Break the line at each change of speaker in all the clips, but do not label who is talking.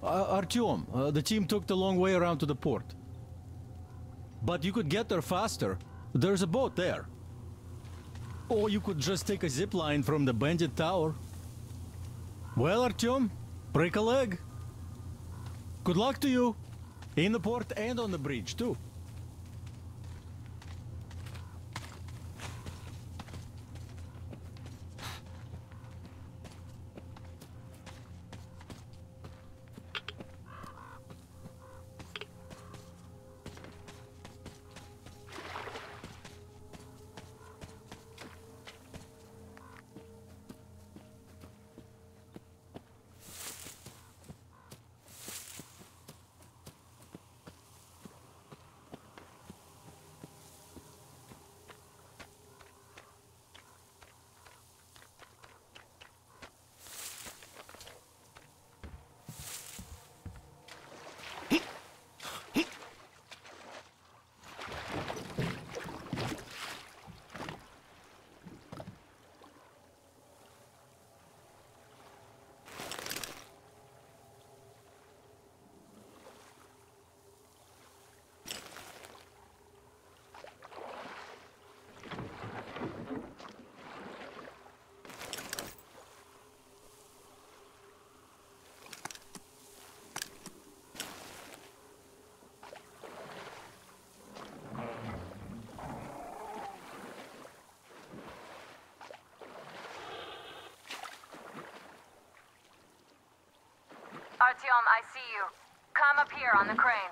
Artyom, the team took the long way around to the port. But you could get there faster. There's a boat there. Or you could just take a zip line from the Bandit Tower. Well, Artyom, break a leg. Good luck to you. In the port and on the bridge, too.
Artyom, I see you. Come up here on the crane.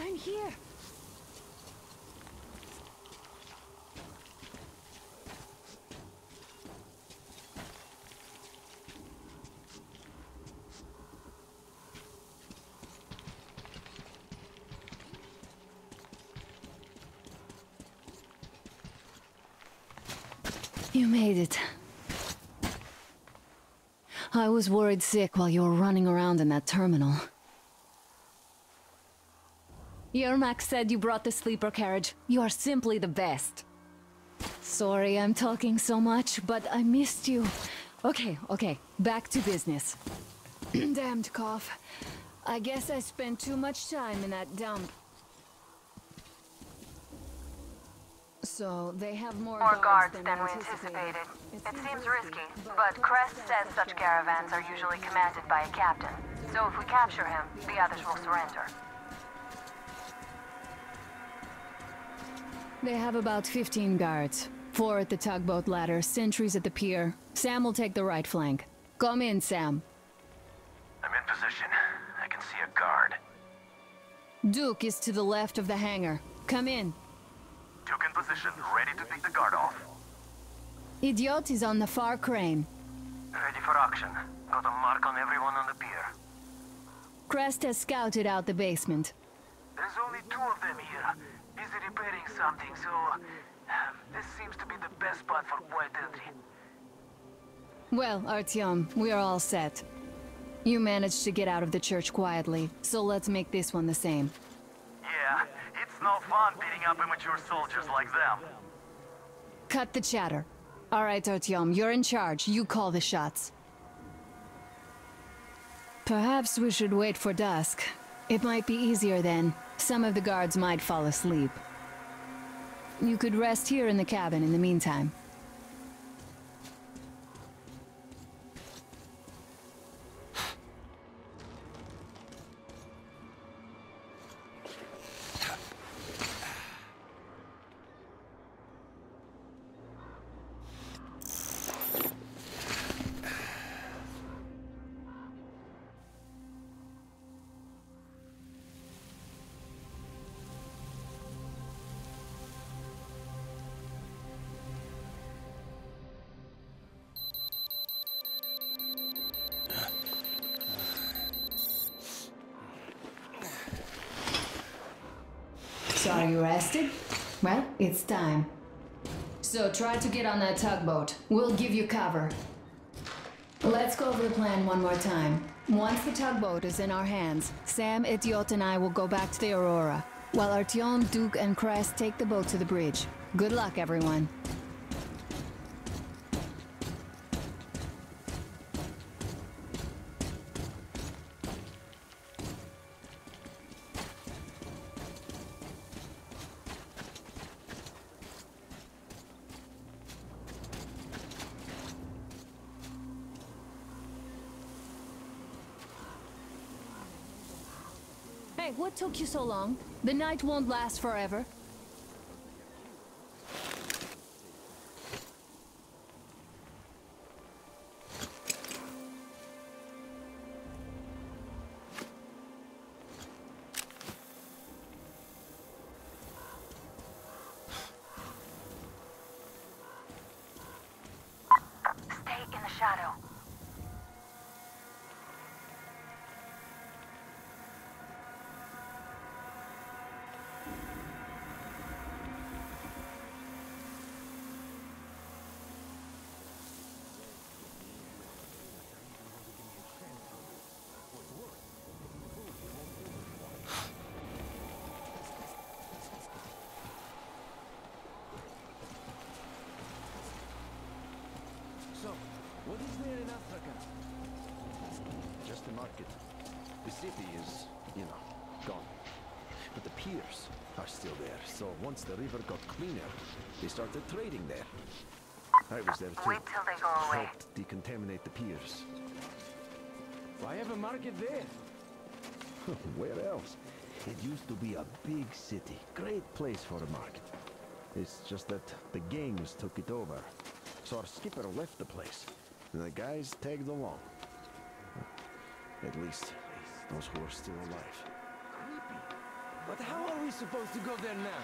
I'm here.
You made it. I was worried sick while you were running around in that terminal. Yermak said you brought the sleeper carriage. You are simply the best. Sorry I'm talking so much, but I missed you. Okay, back to business. Damned cough. I guess I spent too much time in that dump. So, they have more
guards than we anticipated. It seems risky, but Crest says such caravans are usually commanded by a captain. So if we capture him, the others will surrender.
They have about 15 guards. 4 at the tugboat ladder, sentries at the pier. Sam will take the right flank. Come in, Sam.
I'm in position. I can see a guard.
Duke is to the left of the hangar. Come in.
Duke in position, ready to take the guard off.
Idiot is on the far crane.
Ready for action. Got a mark on everyone on the pier.
Crest has scouted out the basement.
There's only 2 of them here. Busy repairing something, so... this seems to be the best spot for quiet entry.
Well, Artyom, we are all set. You managed to get out of the church quietly, so let's make this one the same.
Yeah, it's no fun beating up immature soldiers like them.
Cut the chatter. All right, Artyom, you're in charge. You call the shots. Perhaps we should wait for dusk. It might be easier then. Some of the guards might fall asleep. You could rest here in the cabin in the meantime. So are you rested? Well, it's time. So try to get on that tugboat. We'll give you cover. Let's go over the plan one more time. Once the tugboat is in our hands, Sam, Idiot, and I will go back to the Aurora, while Artyom, Duke, and Crest take the boat to the bridge. Good luck, everyone. Hey, what took you so long? The night won't last forever.
Stay in the shadow.
So, what is there in Africa?
Just the market. The city is, gone. But the piers are still there, so once the river got cleaner, they started trading there. I was there too.
Wait till they go away.
Helped decontaminate the piers.
Why have a market there?
Where else? It used to be a big city. Great place for a market. It's just that the gangs took it over. So our skipper left the place, and the guys tagged along. At least, those who are still alive.
Creepy. But how are we supposed to go there now?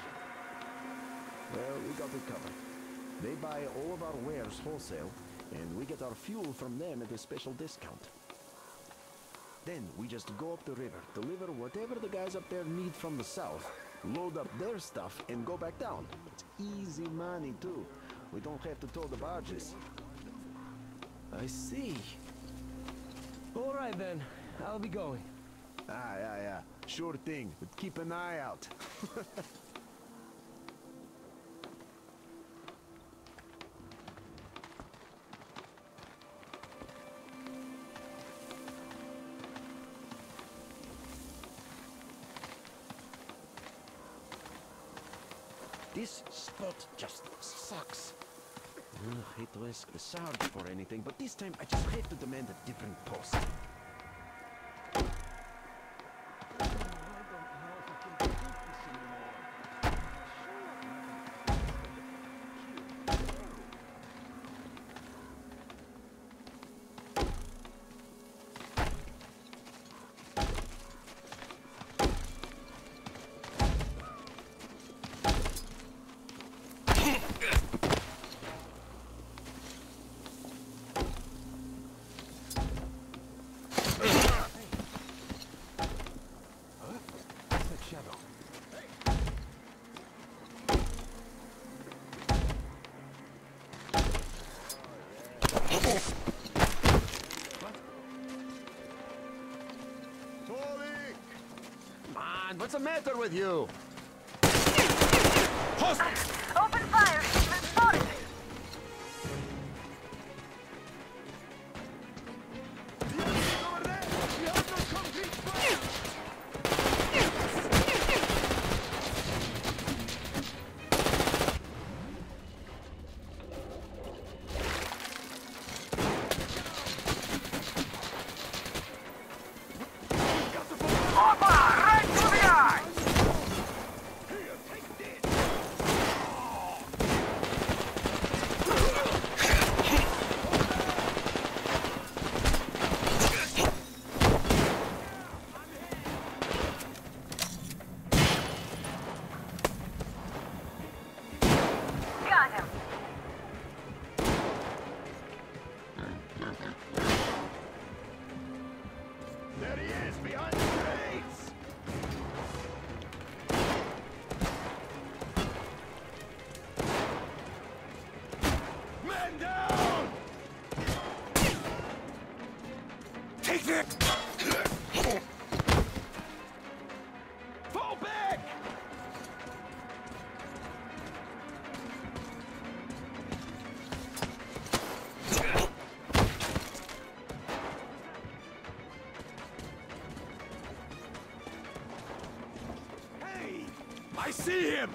Well, we got it covered. They buy all of our wares wholesale, and we get our fuel from them at a special discount. Then we just go up the river, deliver whatever the guys up there need from the south, load up their stuff, and go back down. It's easy money, too. We don't have to tow the barges.
I see. All right then, I'll be going.
Yeah. Sure thing, but keep an eye out. This spot just sucks. I hate to ask the Sarge for anything, but this time I just have to demand a different post. What's the matter with you?
Open fire! He's been spotted!
Over there! We have no concrete fire! Fall back! Hey! I see him!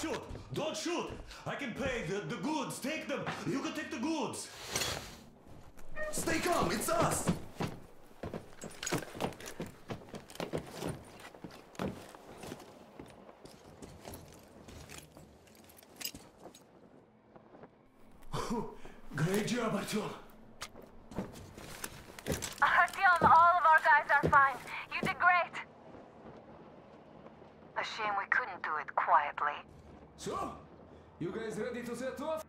Shoot! Don't shoot! I can pay the goods. Take them. You can take the goods. Stay calm. It's us. Great job, Artyom.
Artyom, all of our guys are fine. You did great. A shame we couldn't do it quietly.
So, you guys ready to set off?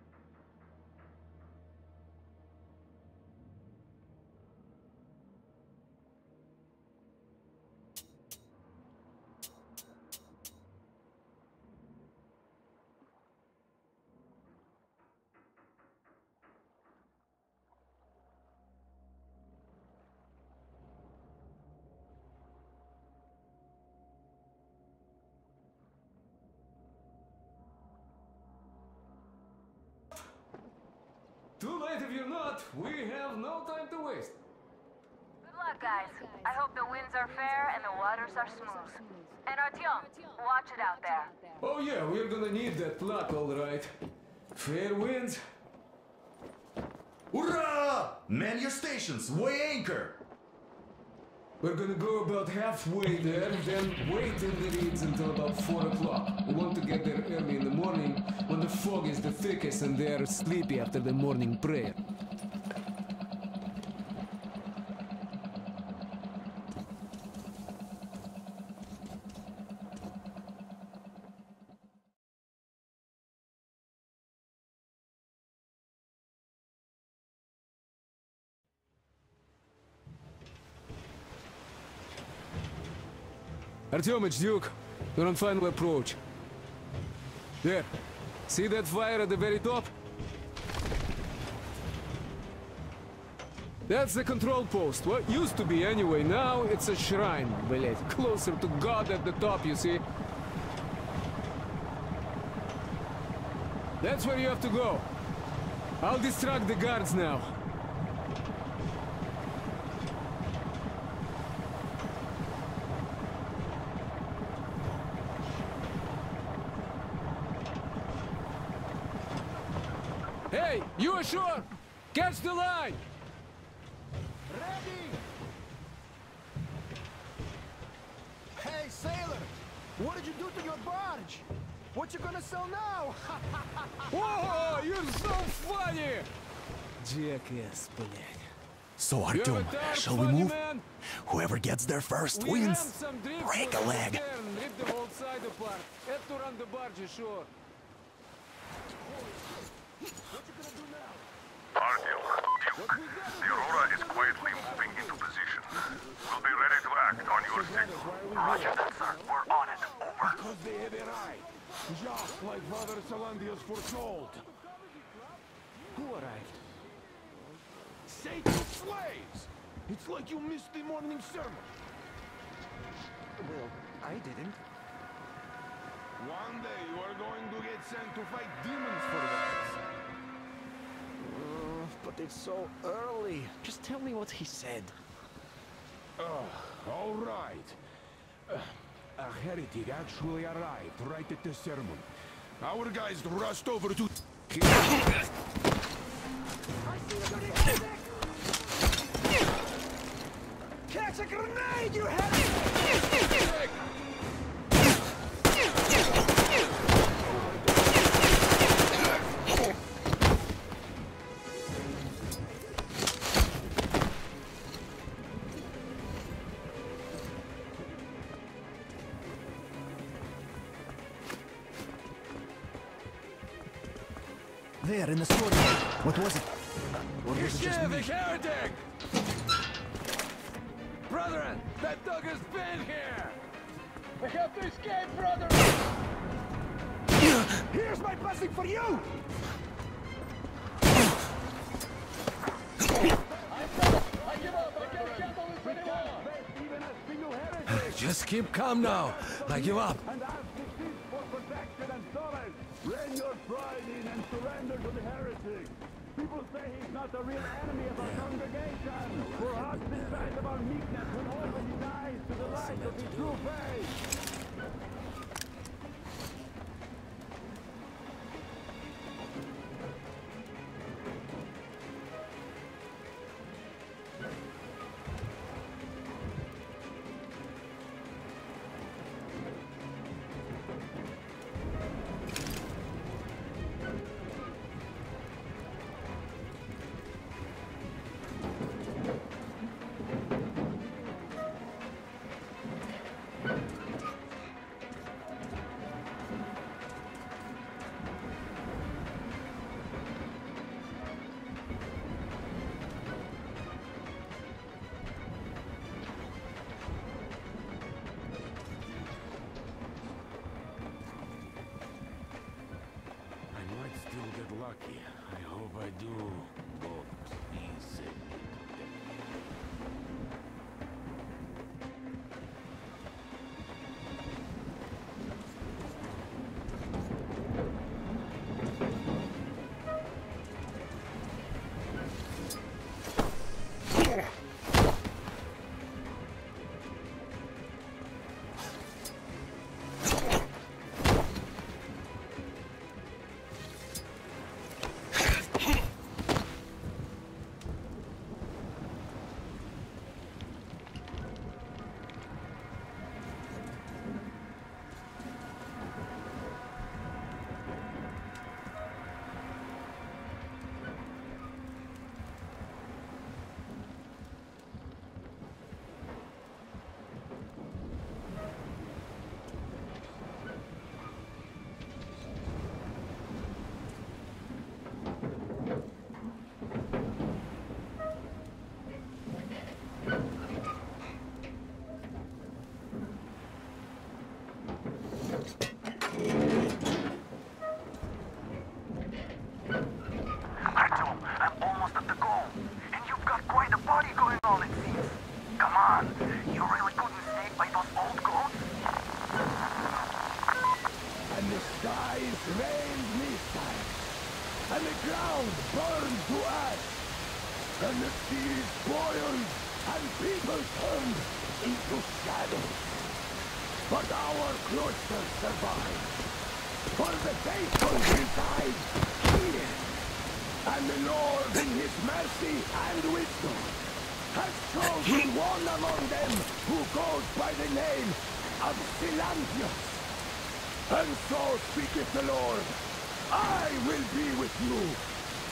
Too late if you're not. We have no time to waste.
Good luck, guys. I hope the winds are fair and the waters are smooth. And Artyom, watch it out there.
Oh yeah, we're gonna need that luck, all right. Fair winds.
Hurrah! Man your stations. Weigh anchor.
We're gonna go about halfway there, then wait in the reeds until about 4 o'clock. We want to get there early in the morning when the fog is the thickest and they're sleepy after the morning prayer. Artyom, it's Duke. We're on final approach. There. See that fire at the very top? That's the control post. What used to be anyway. Now it's a shrine, блять. Closer to God at the top, you see? That's where you have to go. I'll distract the guards now. Hey, you ashore! Catch the line!
Ready! Hey, sailor! What did you do to your barge? What you gonna sell now?
Whoa, you're so funny! Jackass, блядь.
So Artyom, shall we move? Whoever gets there first wins. Break a leg.
Rip the whole side apart. Head to run the barge ashore.
Artyom, Duke, the Aurora is quietly moving into position. We'll be ready to act on your signal.
Roger that, sir. We're on it. Over.
Because they have arrived. Just like Father Salandius foretold. Who arrived? Satan's slaves! It's like you missed the morning sermon.
Well, I didn't.
One day you are going to get sent to fight demons for that.
But it's so early. Just tell me what he said.
All right. A heretic actually arrived right at the sermon. Our guys rushed over to...
Catch a grenade, you heretic!
There, in the store. What was it? Or was it just me?
Heretic! Brethren, that dog has been here! We have to escape, brother! Here's my blessing for you! I give up! I can't handle this anymore!
Just keep calm now. I give up.
And ask the chief for protection and solace! Bring your pride in and surrender to the heretic! People say he's not the real enemy of our congregation! Perhaps in spite of our meekness will open his eyes to the light of his true faith! Lucky. I hope I do. But easy. And the ground burned to ash, and the seas boiled, and people turned into shadows. But our cloister survived, for the faithful reside here. And the Lord, in his mercy and wisdom, has chosen one among them who goes by the name of Silantius. And so speaketh the Lord, I will be with you,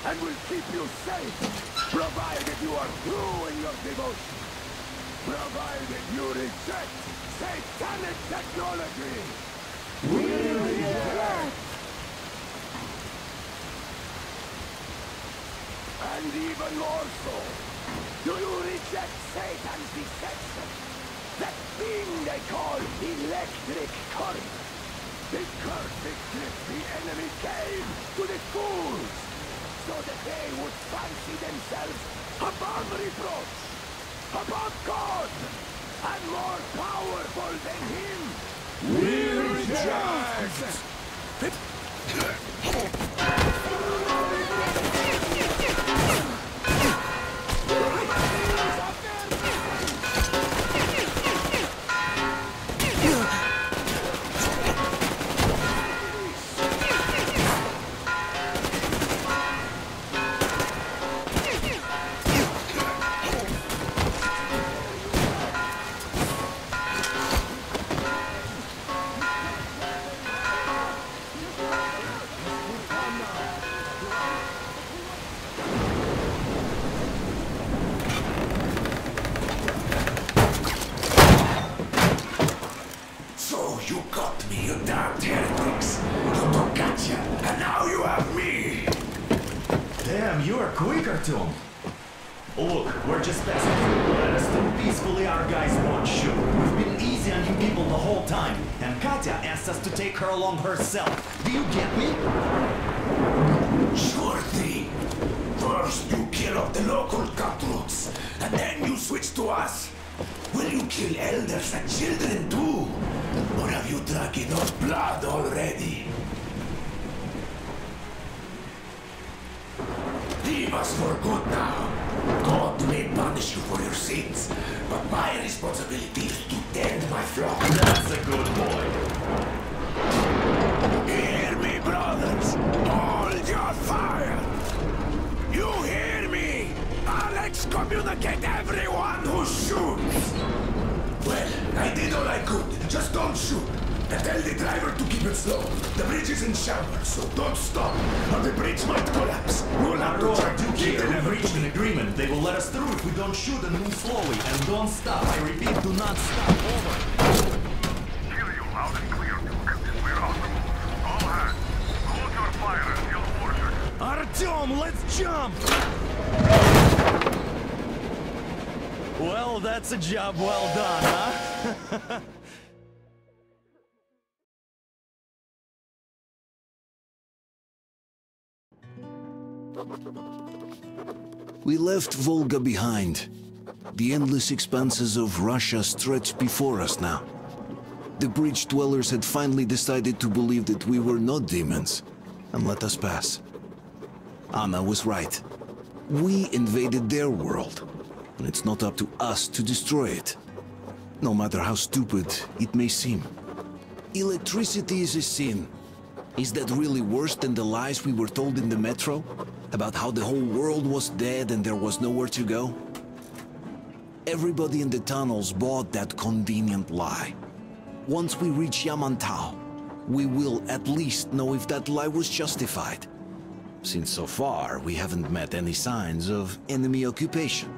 and will keep you safe, provided you are true in your devotion, provided you reject satanic technology. We reject!
And even more so, do you reject Satan's deception? That thing they call electric current. The curse that the enemy gave to the fools, so that they would fancy themselves above reproach, above God, and more powerful than Him. We reject!
Look, we're just passing through. Let us through peacefully, our guys won't shoot. We've been easy on you people the whole time, and Katya asked us to take her along herself. Do you get me?
Sure thing. First you kill off the local cutthroats, and then you switch to us. Will you kill elders and children too? Or have you drunk enough blood already? Leave us for good now. God may punish you for your sins, but my responsibility is to tend my flock.
That's a good boy.
Hear me, brothers. Hold your fire. You hear me? I'll excommunicate everyone who shoots. Well, I did all I could. Just don't shoot. And tell the driver to keep it slow. The bridge is in shambles, so don't stop, or the bridge might collapse. We'll have to try to keep it.
We've reached an agreement. They will let us through if we don't shoot and move slowly. And don't stop. I repeat, do not stop. Over.
Hear you loud and clear, Duke. We're on the move. All hands, hold your fire until ordered.
Artyom, let's jump! Well, that's a job well done, huh?
We left Volga behind. The endless expanses of Russia stretched before us now. The bridge dwellers had finally decided to believe that we were not demons, and let us pass. Anna was right. We invaded their world, and it's not up to us to destroy it. No matter how stupid it may seem. Electricity is a sin. Is that really worse than the lies we were told in the metro? About how the whole world was dead and there was nowhere to go? Everybody in the tunnels bought that convenient lie. Once we reach Yamantau, we will at least know if that lie was justified. Since so far, we haven't met any signs of enemy occupation.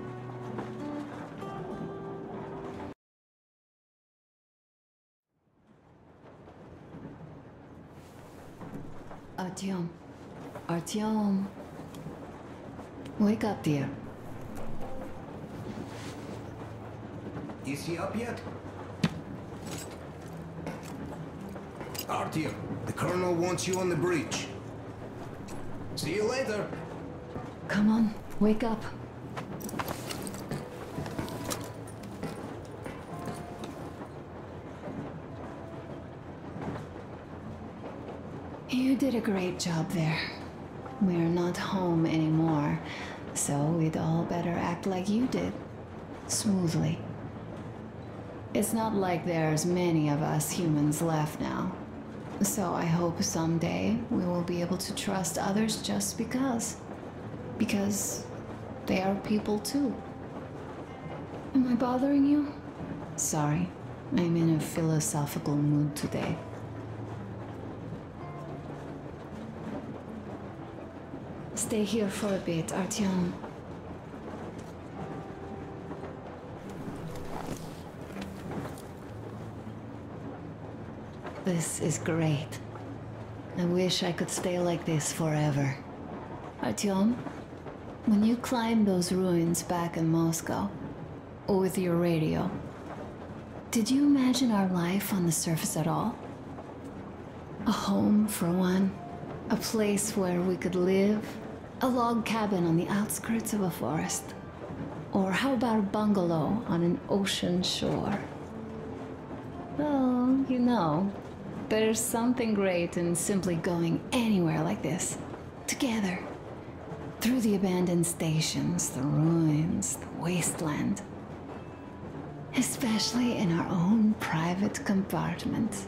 Artyom. Artyom. Wake up, dear.
Is he up yet? Artyom, the colonel wants you on the bridge. See you later.
Come on, wake up. You did a great job there. We're not home anymore, so we'd all better act like you did. Smoothly. It's not like there's many of us humans left now. So I hope someday we will be able to trust others just because. Because they are people too. Am I bothering you? Sorry, I'm in a philosophical mood today. Stay here for a bit, Artyom. This is great. I wish I could stay like this forever. Artyom, when you climbed those ruins back in Moscow, with your radio, did you imagine our life on the surface at all? A home, for one. A place where we could live. A log cabin on the outskirts of a forest. Or how about a bungalow on an ocean shore? Well, you know, there's something great in simply going anywhere like this. Together. Through the abandoned stations, the ruins, the wasteland. Especially in our own private compartment.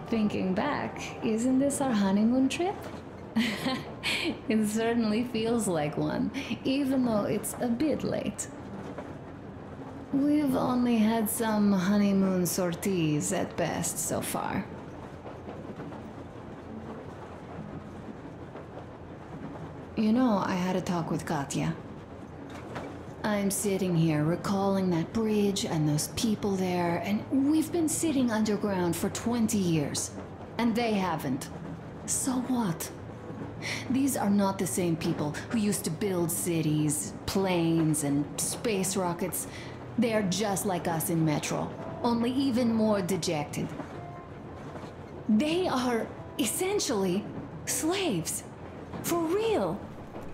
Thinking back, isn't this our honeymoon trip? It certainly feels like one, even though it's a bit late. We've only had some honeymoon sorties at best so far. You know, I had a talk with Katya. I'm sitting here recalling that bridge and those people there, and we've been sitting underground for 20 years, and they haven't. So what? These are not the same people who used to build cities, planes, and space rockets. They are just like us in Metro, only even more dejected. They are essentially slaves. For real.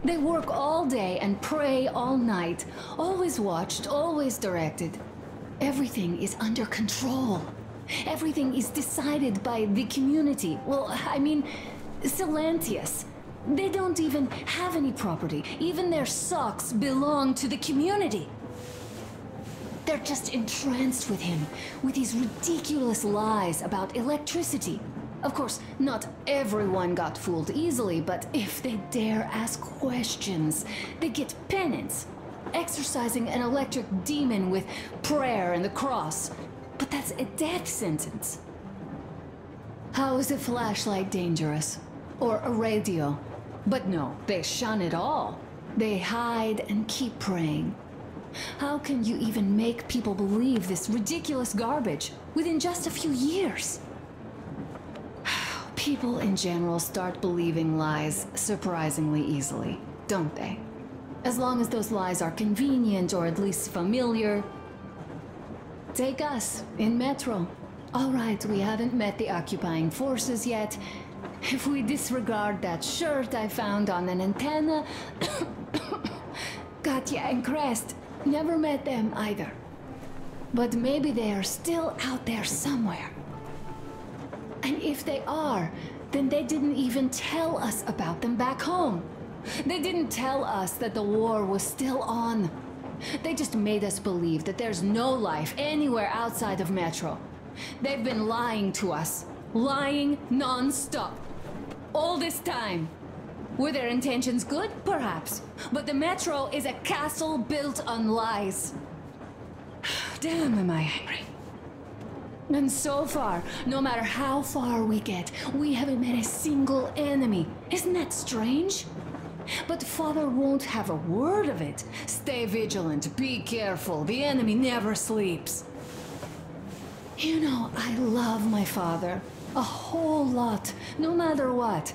They work all day and pray all night. Always watched, always directed. Everything is under control. Everything is decided by the community. Well, I mean, Silantius. They don't even have any property. Even their socks belong to the community. They're just entranced with him, with these ridiculous lies about electricity. Of course, not everyone got fooled easily, but if they dare ask questions, they get penance. Exorcising an electric demon with prayer and the cross. But that's a death sentence. How is a flashlight dangerous? Or a radio? But no, they shun it all. They hide and keep praying. How can you even make people believe this ridiculous garbage within just a few years? People in general start believing lies surprisingly easily, don't they? As long as those lies are convenient or at least familiar. Take us, in Metro. All right, we haven't met the occupying forces yet. If we disregard that shirt I found on an antenna... Katya and Crest, never met them either. But maybe they are still out there somewhere. And if they are, then they didn't even tell us about them back home. They didn't tell us that the war was still on. They just made us believe that there's no life anywhere outside of Metro. They've been lying to us. Lying non-stop. All this time. Were their intentions good? Perhaps. But the Metro is a castle built on lies. Damn, am I angry. And so far, no matter how far we get, we haven't met a single enemy. Isn't that strange? But Father won't have a word of it. Stay vigilant, be careful, the enemy never sleeps. You know, I love my father. A whole lot, no matter what.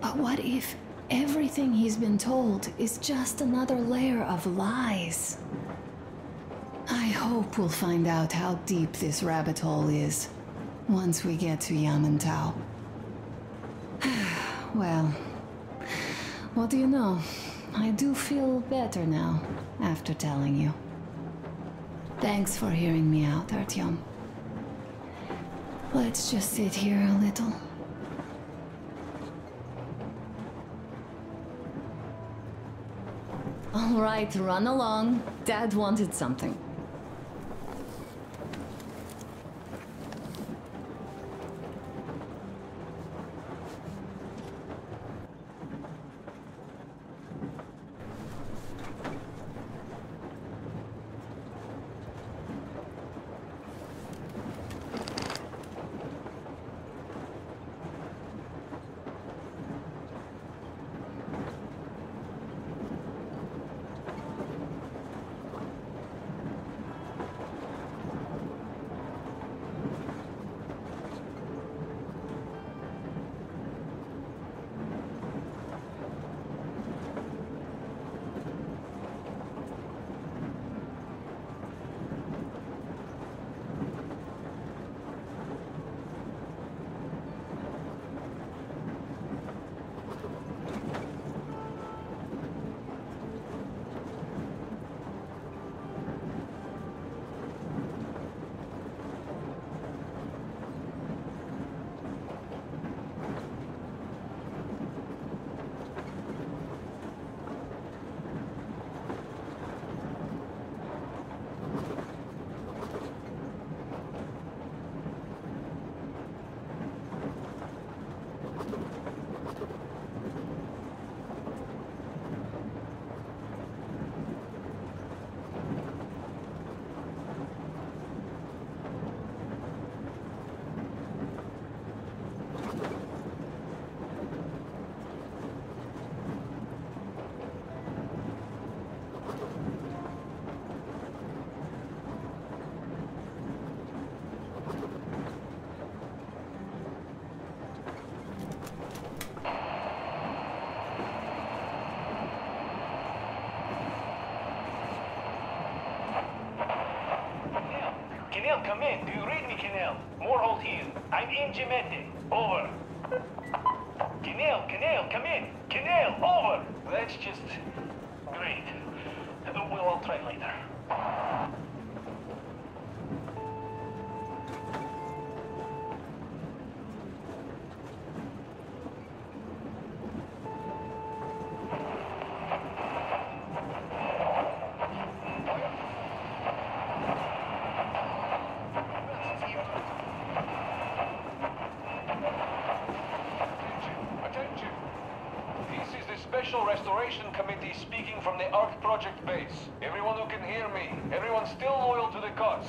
But what if everything he's been told is just another layer of lies? I hope we'll find out how deep this rabbit hole is once we get to Yamantau. Well, what do you know? I do feel better now after telling you. Thanks for hearing me out, Artyom. Let's just sit here a little. All right, run along. Dad wanted something.
Canel, come in. Do you read me, Canel? Morehold here. I'm in Gemete. Over. Canel, come in. Canel, over. That's just great. We'll all try later. Special Restoration Committee speaking from the Ark Project base. Everyone who can hear me, everyone still loyal to the cause,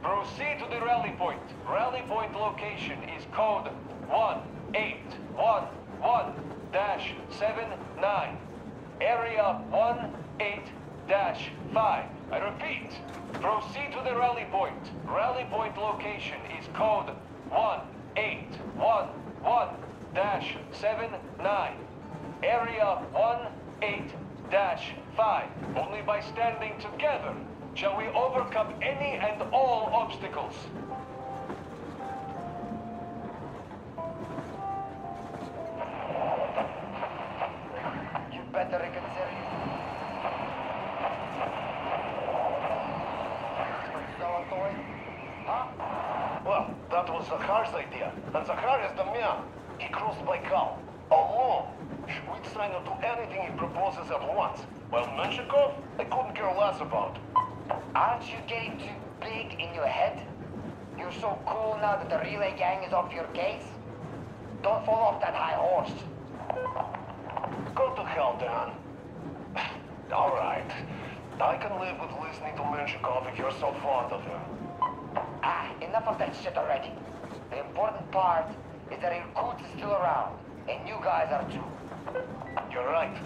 proceed to the rally point. Rally point location is code 1811-79. Area 18-5. I repeat, proceed to the rally point. Rally point location is code 1811-79. Area 18-5. Only by standing together shall we overcome any and all obstacles.
You better reconsider it.
Huh? Well, that was Zakhar's idea. And Zakhar is the man. He crossed Baikal alone. We'd try not do anything he proposes at once. While Menshikov, I couldn't care less about.
Aren't you getting too big in your head? You're so cool now that the relay gang is off your case? Don't fall off that high horse.
Go to hell, Dan. All right. I can live with listening to Menshikov if you're so fond of him.
Enough of that shit already. The important part is that Irkutsk is still around, and you guys are too.
You're right.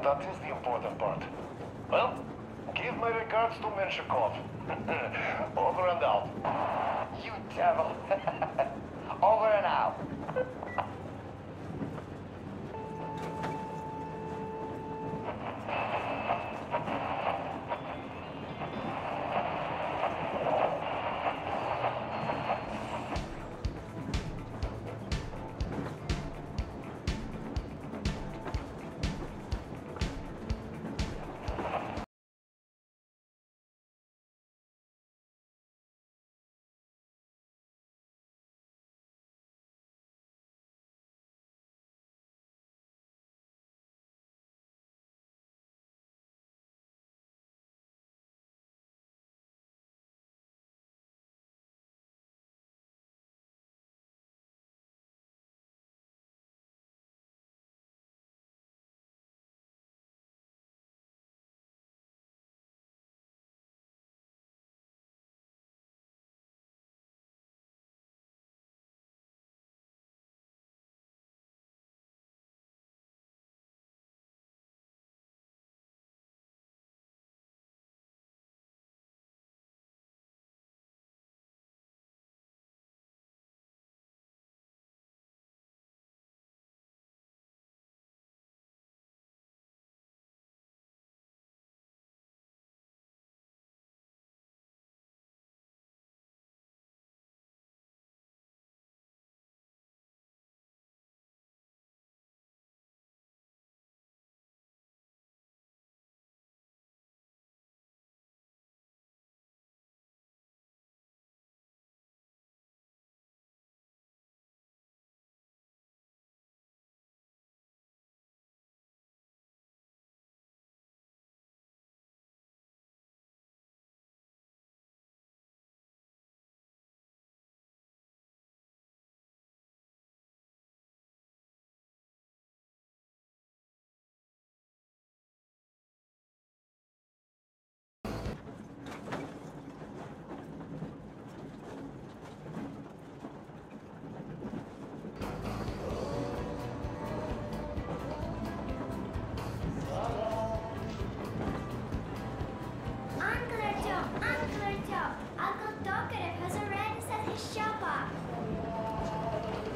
That is the important part. Well, give my regards to Menshikov. Over and out.
You devil. Over and out.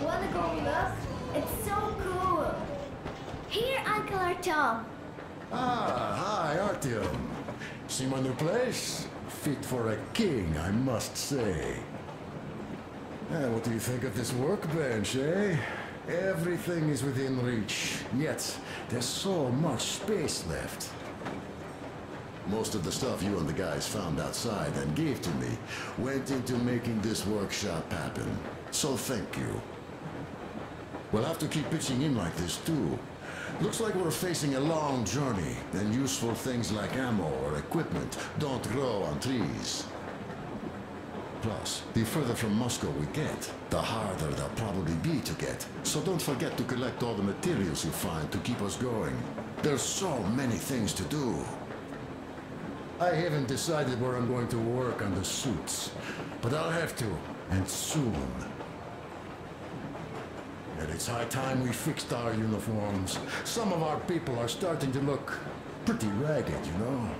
Wanna go look? It's so cool. Here, Uncle Artyom.
Ah, hi, Artyom. See my new place? fit for a king, I must say. What do you think of this workbench, eh? Everything is within reach, yet there's so much space left. Most of the stuff you and the guys found outside and gave to me went into making this workshop happen. So thank you. We'll have to keep pitching in like this too. Looks like we're facing a long journey, and useful things like ammo or equipment don't grow on trees. Plus, the further from Moscow we get, the harder they'll probably be to get. So don't forget to collect all the materials you find to keep us going. There's so many things to do. I haven't decided where I'm going to work on the suits, but I'll have to, and soon. And it's high time we fixed our uniforms. Some of our people are starting to look pretty ragged, you know?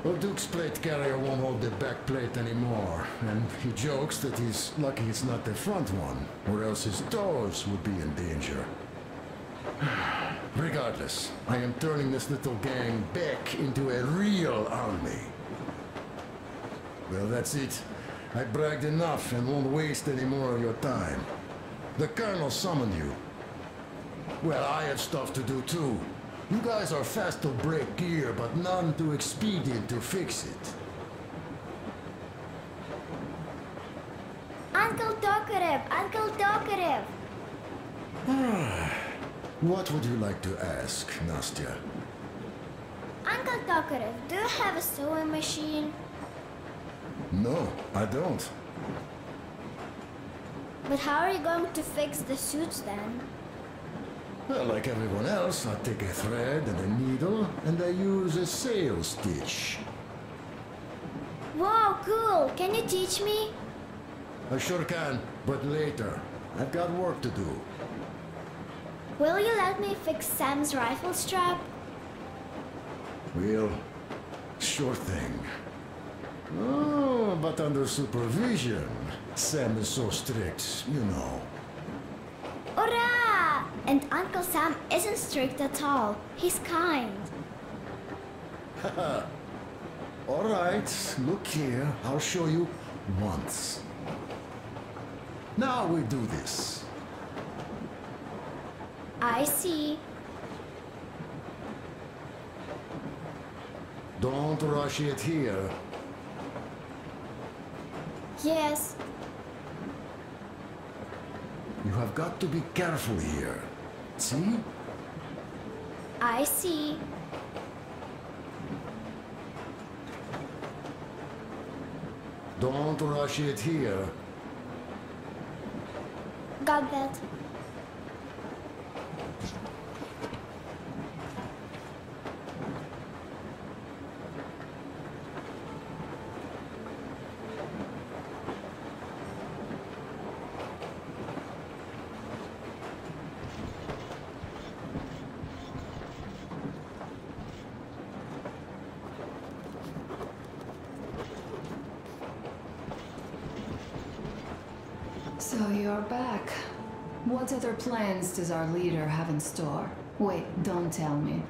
Well, Duke's plate carrier won't hold the back plate anymore, and he jokes that he's lucky it's not the front one, or else his toes would be in danger. Regardless, I am turning this little gang back into a real army. Well, that's it. I bragged enough and won't waste any more of your time. The Colonel summoned you. Well, I have stuff to do too. You guys are fast to break gear, but none too expedient to fix it.
Uncle Tokarev! Uncle Tokarev!
What would you like to ask, Nastya?
Uncle Tokarev, do you have a sewing machine?
No, I don't.
But how are you going to fix the suits then?
Well, like everyone else, I take a thread and a needle, and I use a sail stitch.
Wow, cool! Can you teach me?
I sure can, but later. I've got work to do.
Will you let me fix Sam's rifle strap?
Well, sure thing. Oh, but under supervision. Sam is so strict, you know.
Hurrah! And Uncle Sam isn't strict at all. He's kind.
Haha. All right, look here. I'll show you once. Now we do this.
I see.
Don't rush it here.
Yes.
You have got to be careful here. See?
I see.
Don't rush it here.
Got that.
So you're back. What other plans does our leader have in store? Wait, don't tell me.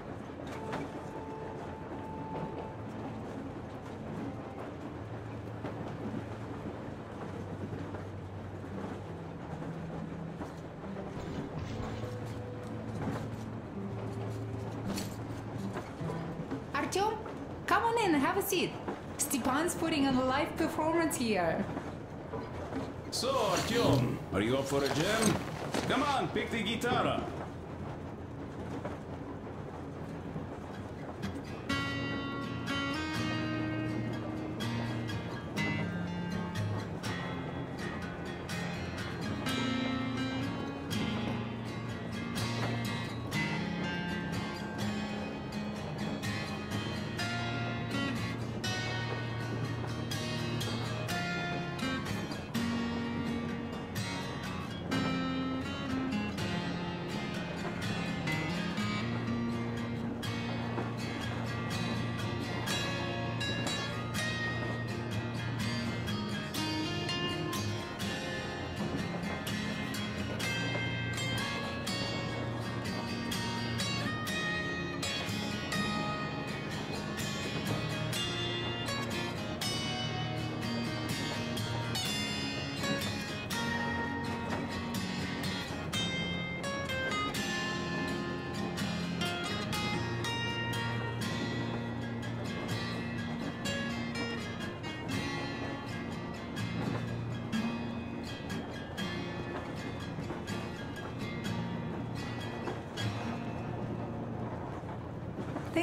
Artyom, come on in, have a seat. Stepan's putting on a live performance here.
So, Artyom, are you up for a jam? Come on, pick the guitar up.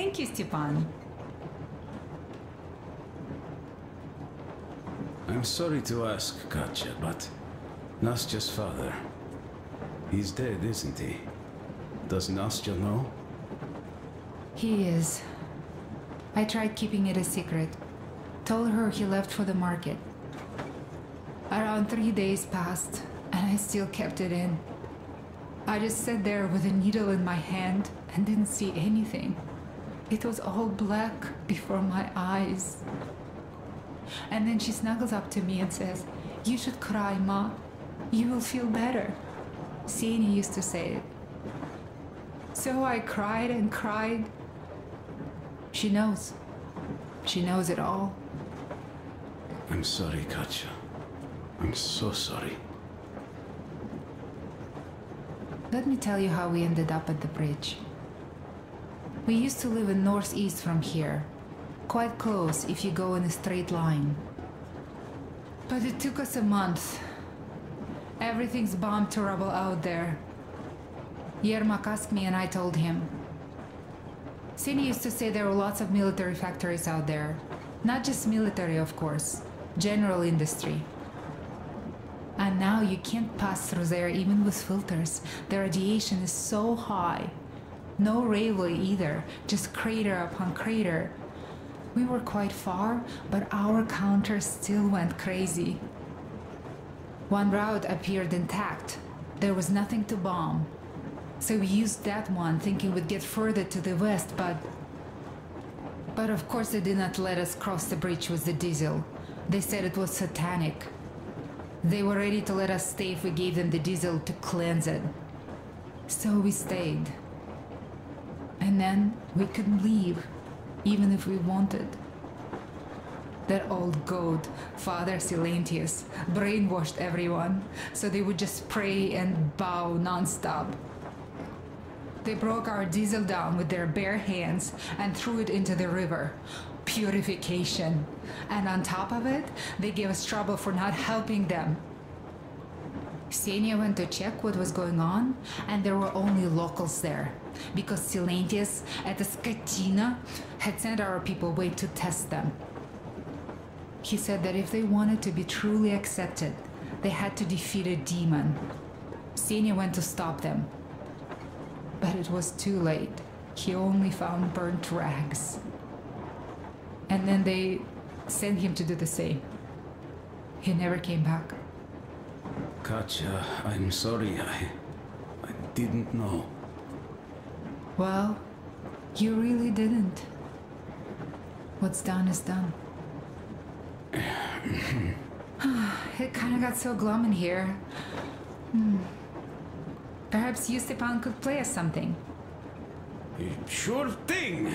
Thank you, Stepan.
I'm sorry to ask, Katya, but Nastya's father, he's dead, isn't he? Does Nastya know?
He is. I tried keeping it a secret. Told her he left for the market. Around 3 days passed, and I still kept it in. I just sat there with a needle in my hand and didn't see anything. It was all black before my eyes. And then she snuggles up to me and says, "You should cry, Ma. You will feel better." Sienna used to say it. So I cried and cried. She knows. She knows it all.
I'm sorry, Katya. I'm so sorry.
Let me tell you how we ended up at the bridge. We used to live in northeast from here. Quite close if you go in a straight line. But it took us a month. Everything's bombed to rubble out there. Yermak asked me and I told him. Sini used to say there were lots of military factories out there. Not just military, of course. General industry. And now you can't pass through there even with filters. The radiation is so high. No railway either, just crater upon crater. We were quite far, but our counter still went crazy. One route appeared intact. There was nothing to bomb. So we used that one, thinking we'd get further to the west, but of course they did not let us cross the bridge with the diesel. They said it was satanic. They were ready to let us stay if we gave them the diesel to cleanse it. So we stayed. And then we couldn't leave, even if we wanted. That old goat, Father Silentius, brainwashed everyone, so they would just pray and bow non-stop. They broke our diesel down with their bare hands and threw it into the river. Purification. And on top of it, they gave us trouble for not helping them. Ksenia went to check what was going on, and there were only locals there, because Silentius at the Skatina had sent our people away to test them. He said that if they wanted to be truly accepted, they had to defeat a demon. Ksenia went to stop them. But it was too late. He only found burnt rags. And then they sent him to do the same. He never came back.
Katya, I'm sorry. I didn't know.
Well, you really didn't. What's done is done. It kind of got so glum in here. Perhaps you, Stepan, could play us something.
Sure thing!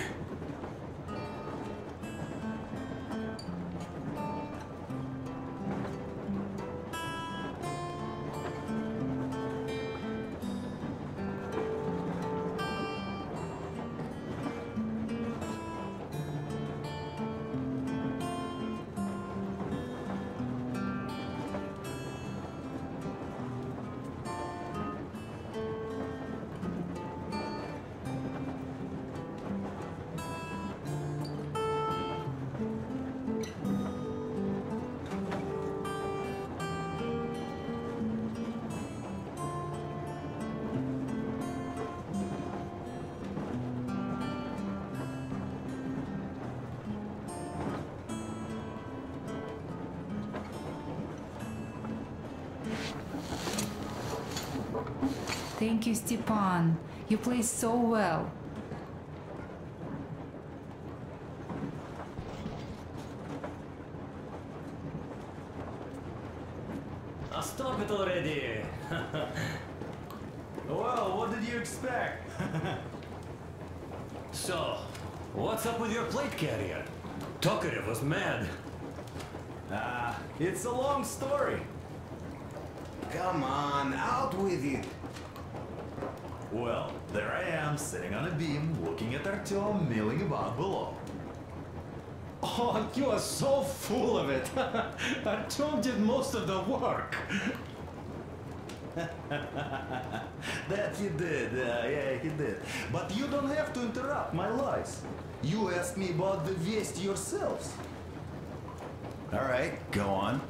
Thank you, Stepan. You play so well.
Stop it already! Well, what did you expect? So, what's up with your plate carrier? Tokarev was mad. It's a long story.
Come on, out with it.
Well, there I am, sitting on a beam, looking at Artyom milling about below.
Oh, you are so full of it. Artyom did most of the work.
That he did, yeah, he did. But you don't have to interrupt my lies. You asked me about the Vest yourselves. Alright, go on.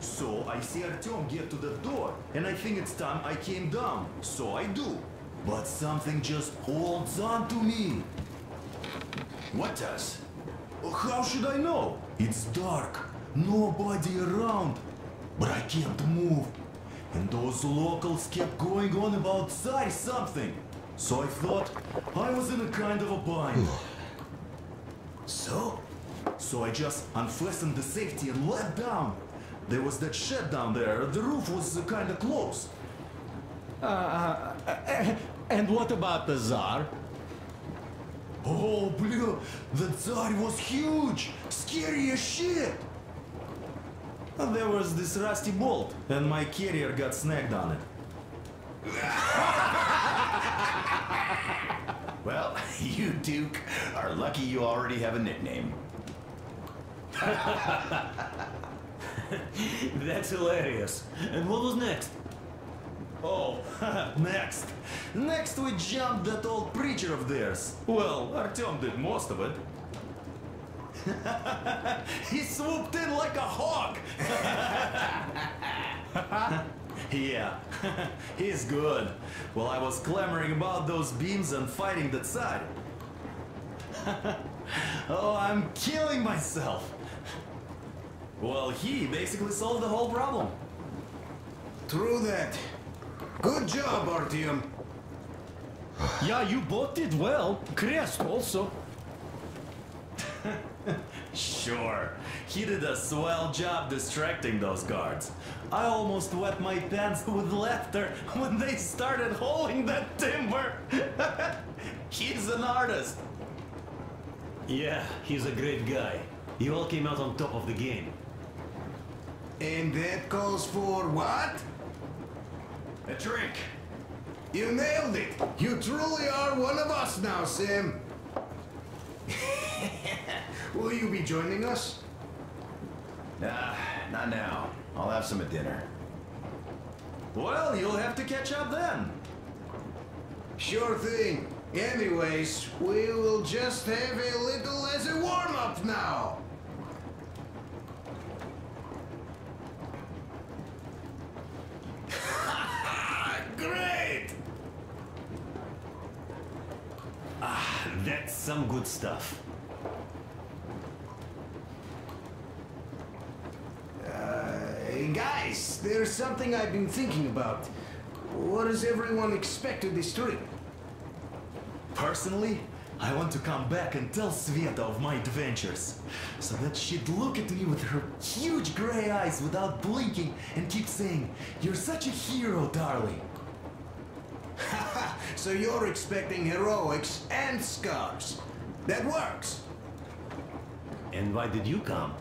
So I see Artyom get to the door, and I think it's time I came down. So I do. But something just holds on to me. What does? How should I know? It's dark, nobody around. But I can't move. And those locals kept going on about Tsar something. So I thought I was in a kind of a bind. So I just unfastened the safety and let down. There was that shed down there. The roof was kind of close.
And what about the Tsar?
Oh, blue, the Tsar was huge, scary as shit. There was this rusty bolt, and my carrier got snagged on it.
Well, you, Duke, are lucky you already have a nickname.
That's hilarious. And what was next?
Oh, next. Next we jumped that old preacher of theirs. Well, Artyom did most of it. He swooped in like a hawk. Yeah, he's good. While I was clamoring about those beams and fighting the Tsar. Oh, I'm killing myself. Well, he basically solved the whole problem.
True that. Good job, Artyom.
Yeah, you both did well. Crest also.
Sure, he did a swell job distracting those guards. I almost wet my pants with laughter when they started hauling that timber. He's an artist.
Yeah, he's a great guy. You all came out on top of the game.
And that calls for what?
A drink.
You nailed it! You truly are one of us now, Sam. Will you be joining us?
Nah, not now. I'll have some at dinner.
Well, you'll have to catch up then.
Sure thing. Anyways, we will just have a little as a warm-up now.
Great!
That's some good stuff.
Hey guys, there's something I've been thinking about. What does everyone expect of this trip?
Personally, I want to come back and tell Sveta of my adventures, so that she'd look at me with her huge gray eyes without blinking and keep saying, "You're such a hero, darling."
So you're expecting heroics and scars. That works.
And why did you come?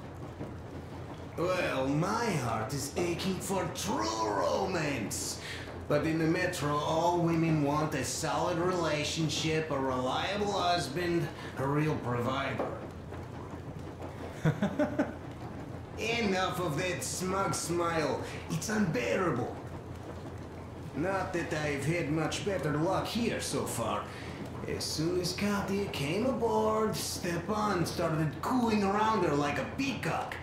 Well, my heart is aching for true romance. But in the metro, all women want a solid relationship, a reliable husband, a real provider. Enough of that smug smile. It's unbearable. Not that I've had much better luck here so far. As soon as Katya came aboard, Stepan started cooing around her like a peacock.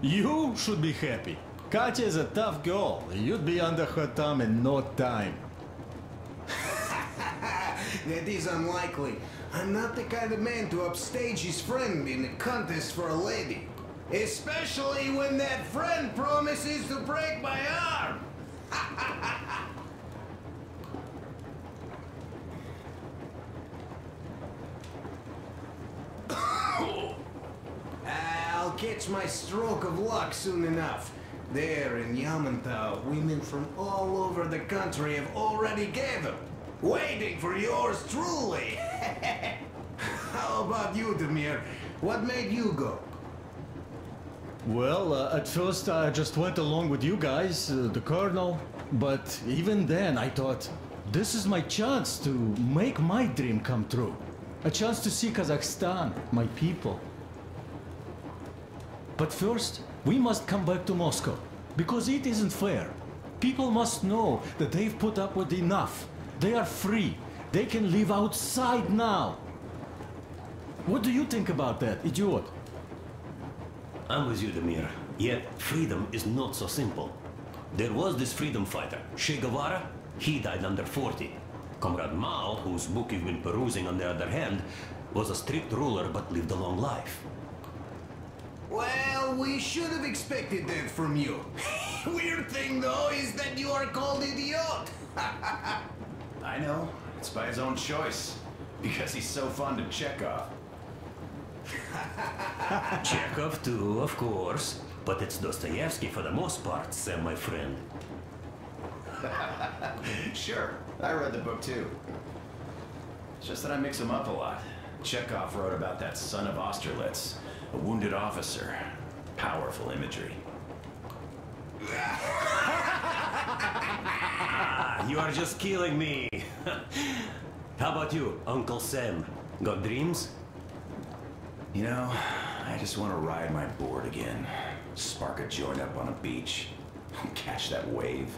You should be happy. Katya is a tough girl. You'd be under her thumb in no time.
That is unlikely. I'm not the kind of man to upstage his friend in a contest for a lady. Especially when that friend promises to break my arm. I'll catch my stroke of luck soon enough. There in Yamantau, women from all over the country have already gathered, waiting for yours truly. How about you, Demir? What made you go?
Well, at first I just went along with you guys, the colonel. But even then I thought, this is my chance to make my dream come true. A chance to see Kazakhstan, my people. But first, we must come back to Moscow. Because it isn't fair. People must know that they've put up with enough. They are free. They can live outside now. What do you think about that, idiot?
I'm with you, Demir. Yet, freedom is not so simple. There was this freedom fighter, Che Guevara. He died under 40. Comrade Mao, whose book you've been perusing on the other hand, was a strict ruler but lived a long life.
Well, we should have expected that from you. Weird thing, though, is that you are called idiot.
I know. It's by his own choice. Because he's so fond of Chekhov.
Chekhov too, of course. But it's Dostoevsky for the most part, Sam, my friend.
Sure, I read the book too. It's just that I mix them up a lot. Chekhov wrote about that son of Austerlitz, a wounded officer. Powerful imagery.
You are just killing me. How about you, Uncle Sam? Got dreams?
You know, I just want to ride my board again. Spark a joint up on a beach. Catch that wave.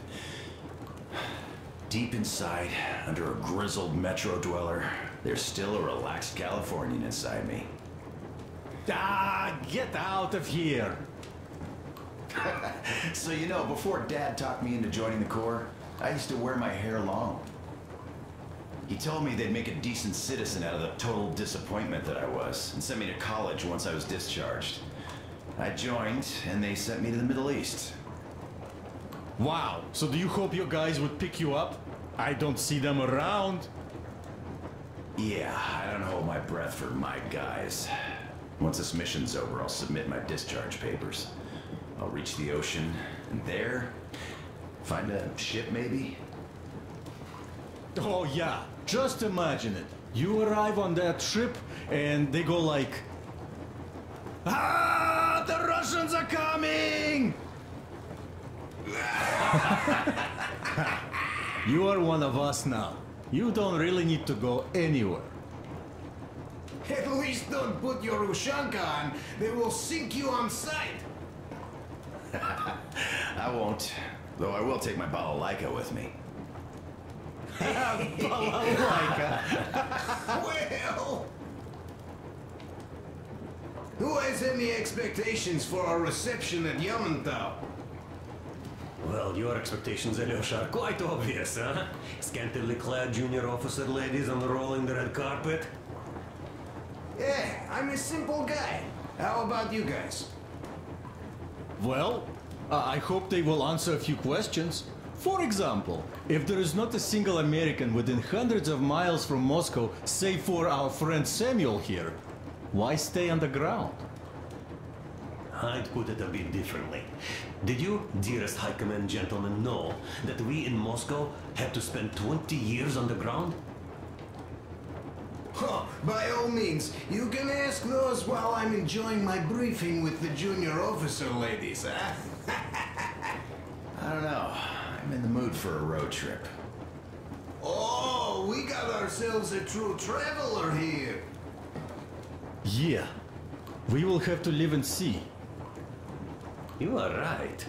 Deep inside, under a grizzled metro dweller, there's still a relaxed Californian inside me.
Ah, get out of here!
So you know, before Dad talked me into joining the Corps, I used to wear my hair long. He told me they'd make a decent citizen out of the total disappointment that I was, and sent me to college once I was discharged. I joined, and they sent me to the Middle East.
Wow, so do you hope your guys would pick you up? I don't see them around.
Yeah, I don't hold my breath for my guys. Once this mission's over, I'll submit my discharge papers. I'll reach the ocean, and there, find a ship maybe?
Oh yeah, just imagine it. You arrive on that ship, and they go like... Ah, the Russians are coming! You are one of us now. You don't really need to go anywhere.
At least don't put your Ushanka on. They will sink you on sight.
I won't. Though I will take my balalaika with me.
Balalaika.
Well... Who has any expectations for our reception at Yamantau?
Well, your expectations, Alyosha, are quite obvious, huh? Scantily clad junior officer ladies unrolling the red carpet.
Yeah, I'm a simple guy. How about you guys?
Well, I hope they will answer a few questions. For example, if there is not a single American within hundreds of miles from Moscow, save for our friend Samuel here, why stay on the ground?
I'd put it a bit differently. Did you, dearest High Command gentlemen, know that we in Moscow had to spend 20 years on the ground?
Huh, by all means, you can ask those while I'm enjoying my briefing with the junior officer ladies, huh?
I don't know. I'm in the mood for a road trip.
Oh, we got ourselves a true traveler here.
Yeah, we will have to live and see.
You are right.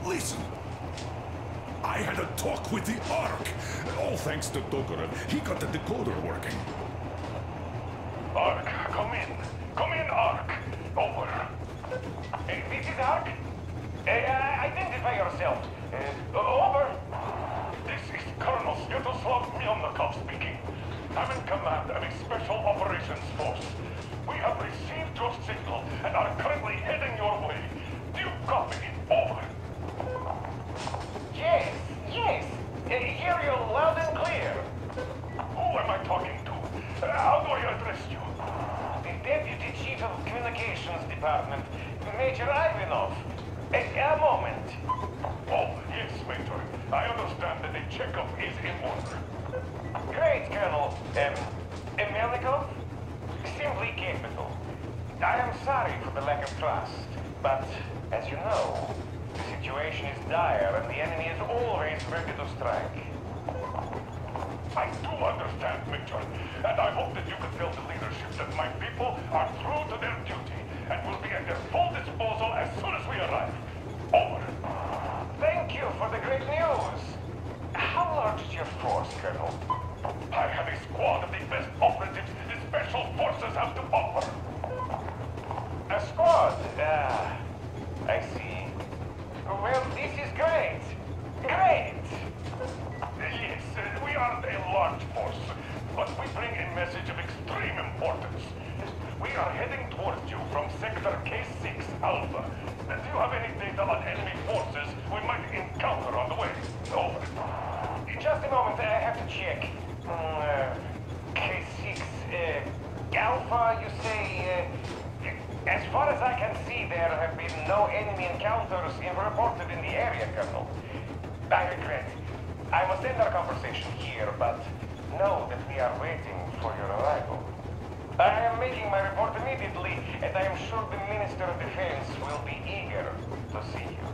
Listen. I had a talk with the Ark. All thanks to Tokarev. He got the decoder working.
Come in. Come in, Ark. Over. This is Ark? Identify yourself. Over. This is Colonel Sviatoslav Melnikov speaking. I'm in command of a special operations force. We have received your signal and are currently heading your way. Do you copy? Over. Yes, yes. Hear you loud and clear. Who am I talking to? How do I address you? The Deputy Chief of Communications Department, Major Ivanov. A moment. Oh, yes, Major. I understand that the checkup is in order. Great, Colonel. Melnikov? Simply capital. I am sorry for the lack of trust, but as you know, the situation is dire and the enemy is always ready to strike. I do understand, Major, and I hope that you can tell the leadership that my people are true to their duty and will be at their full disposal as soon as we arrive. Over. Thank you for the great news. How large is your force, Colonel? I have a squad of the best operatives the Special Forces have to offer. A squad? I see. Well, this is great. Great! Yes, we aren't a large force, but we bring a message of extreme importance. We are heading towards you from Sector K6 Alpha. Do you have any data on enemy forces we might encounter on the way? Over. Just a moment, I have to check. K6 Alpha, you say? As far as I can see, there have been no enemy encounters reported in the area, Colonel. I regret. I must end our conversation here, but know that we are waiting for your arrival. I am making my report immediately, and I am sure the Minister of Defense will be eager to see you.